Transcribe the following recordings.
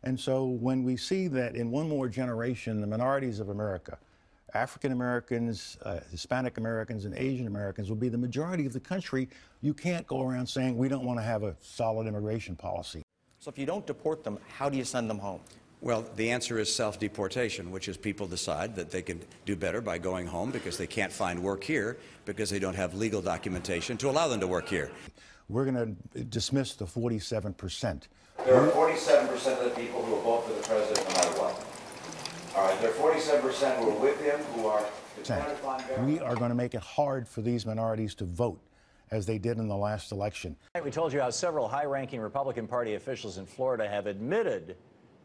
And so when we see that in one more generation, the minorities of America, African Americans, Hispanic Americans, and Asian Americans will be the majority of the country, you can't go around saying we don't want to have a solid immigration policy. So if you don't deport them, how do you send them home? Well, the answer is self-deportation, which is people decide that they can do better by going home because they can't find work here because they don't have legal documentation to allow them to work here. We're going to dismiss the 47%. There are 47% of the people who will vote for the president no matter what. All right, there are 47% who are with him, who are dependent upon government. We are going to make it hard for these minorities to vote, as they did in the last election. We told you how several high-ranking Republican Party officials in Florida have admitted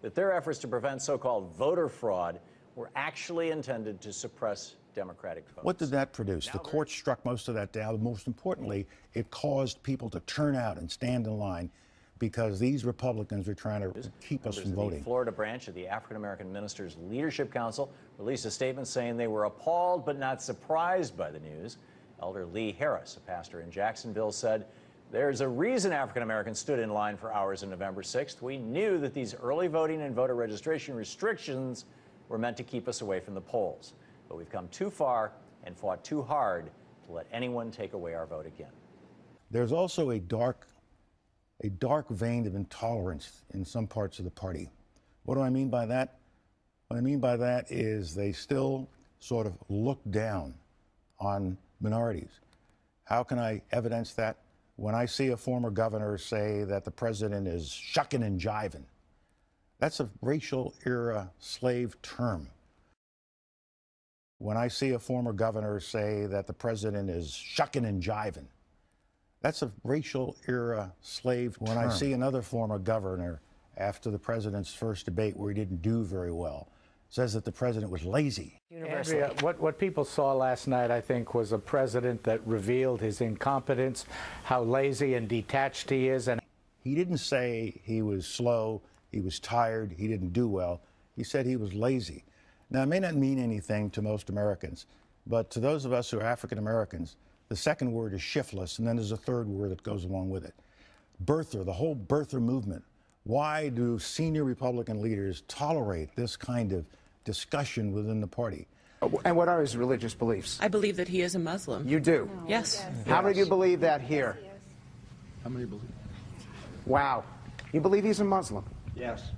that their efforts to prevent so-called voter fraud were actually intended to suppress Democratic votes. What did that produce? The court struck most of that down. Most importantly, it caused people to turn out and stand in line because these Republicans are trying to keep us from voting. The Florida branch of the African American Ministers Leadership Council released a statement saying they were appalled but not surprised by the news. Elder Lee Harris, a pastor in Jacksonville, said, "There's a reason African Americans stood in line for hours on November 6th. We knew that these early voting and voter registration restrictions were meant to keep us away from the polls. But we've come too far and fought too hard to let anyone take away our vote again." There's also a dark vein of intolerance in some parts of the party. What do I mean by that? What I mean by that is they still sort of look down on minorities. How can I evidence that? When I see a former governor say that the president is shucking and jiving, that's a racial era slave term. When I see a former governor say that the president is shucking and jiving, that's a racial era slave term. When I see another former governor after the president's first debate where he didn't do very well, says that the president was lazy. Andrea, what people saw last night, I think, was a president that revealed his incompetence, how lazy and detached he is. And he didn't say he was slow, he was tired, he didn't do well. He said he was lazy. Now, it may not mean anything to most Americans, but to those of us who are African Americans, the second word is shiftless, and then there's a third word that goes along with it. Birther, the whole birther movement. Why do senior Republican leaders tolerate this kind of discussion within the party? And what are his religious beliefs? I believe that he is a Muslim. You do? No. Yes. How many of you believe that here? How many believe? Wow. You believe he's a Muslim? Yes.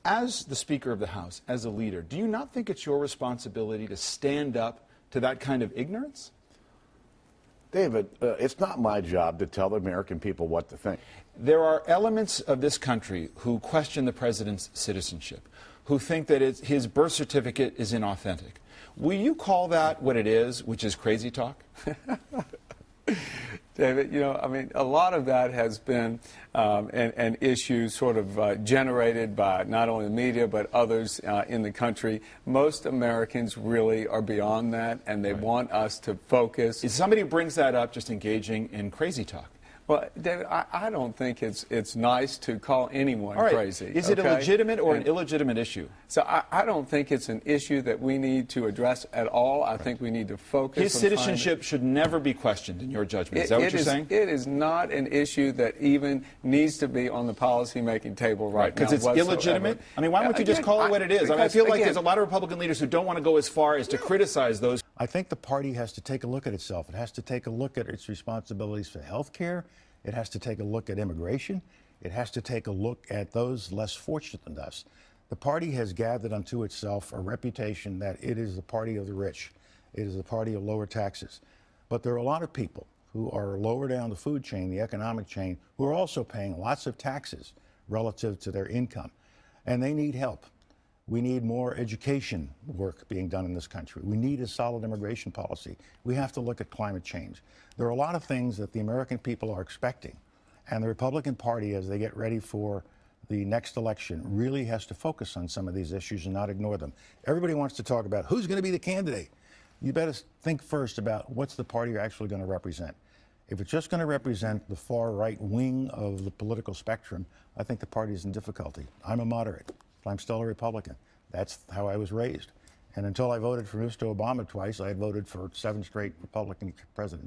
As the Speaker of the House, as a leader, do you not think it's your responsibility to stand up to that kind of ignorance? David, it's not my job to tell the American people what to think. There are elements of this country who question the president's citizenship, who think that his birth certificate is inauthentic. Will you call that what it is, which is crazy talk? David, I mean, a lot of that has been an issue sort of generated by not only the media but others in the country. Most Americans really are beyond that, and they want us to focus. Is somebody who brings that up just engaging in crazy talk? Well, David, I don't think it's nice to call anyone crazy. Is it a legitimate or an illegitimate issue? So I don't think it's an issue that we need to address at all. I think we need to focus. His citizenship should never be questioned, in your judgment. Is that what you're saying? It is not an issue that even needs to be on the policy-making table right now. Because it's illegitimate? I mean, why don't you just call it what it is? I feel like there's a lot of Republican leaders who don't want to go as far as to criticize those. I think the party has to take a look at itself. It has to take a look at its responsibilities for health care. It has to take a look at immigration. It has to take a look at those less fortunate than us. The party has gathered unto itself a reputation that it is the party of the rich. It is the party of lower taxes. But there are a lot of people who are lower down the food chain, the economic chain, who are also paying lots of taxes relative to their income. And they need help. We need more education work being done in this country. We need a solid immigration policy. We have to look at climate change. There are a lot of things that the American people are expecting. And the Republican Party, as they get ready for the next election, really has to focus on some of these issues and not ignore them. Everybody wants to talk about who's going to be the candidate. You better think first about what's the party you're actually going to represent. If it's just going to represent the far right wing of the political spectrum, I think the party is in difficulty. I'm a moderate. I'm still a Republican. That's how I was raised. And until I voted for Mr. Obama twice, I had voted for 7 straight Republican presidents.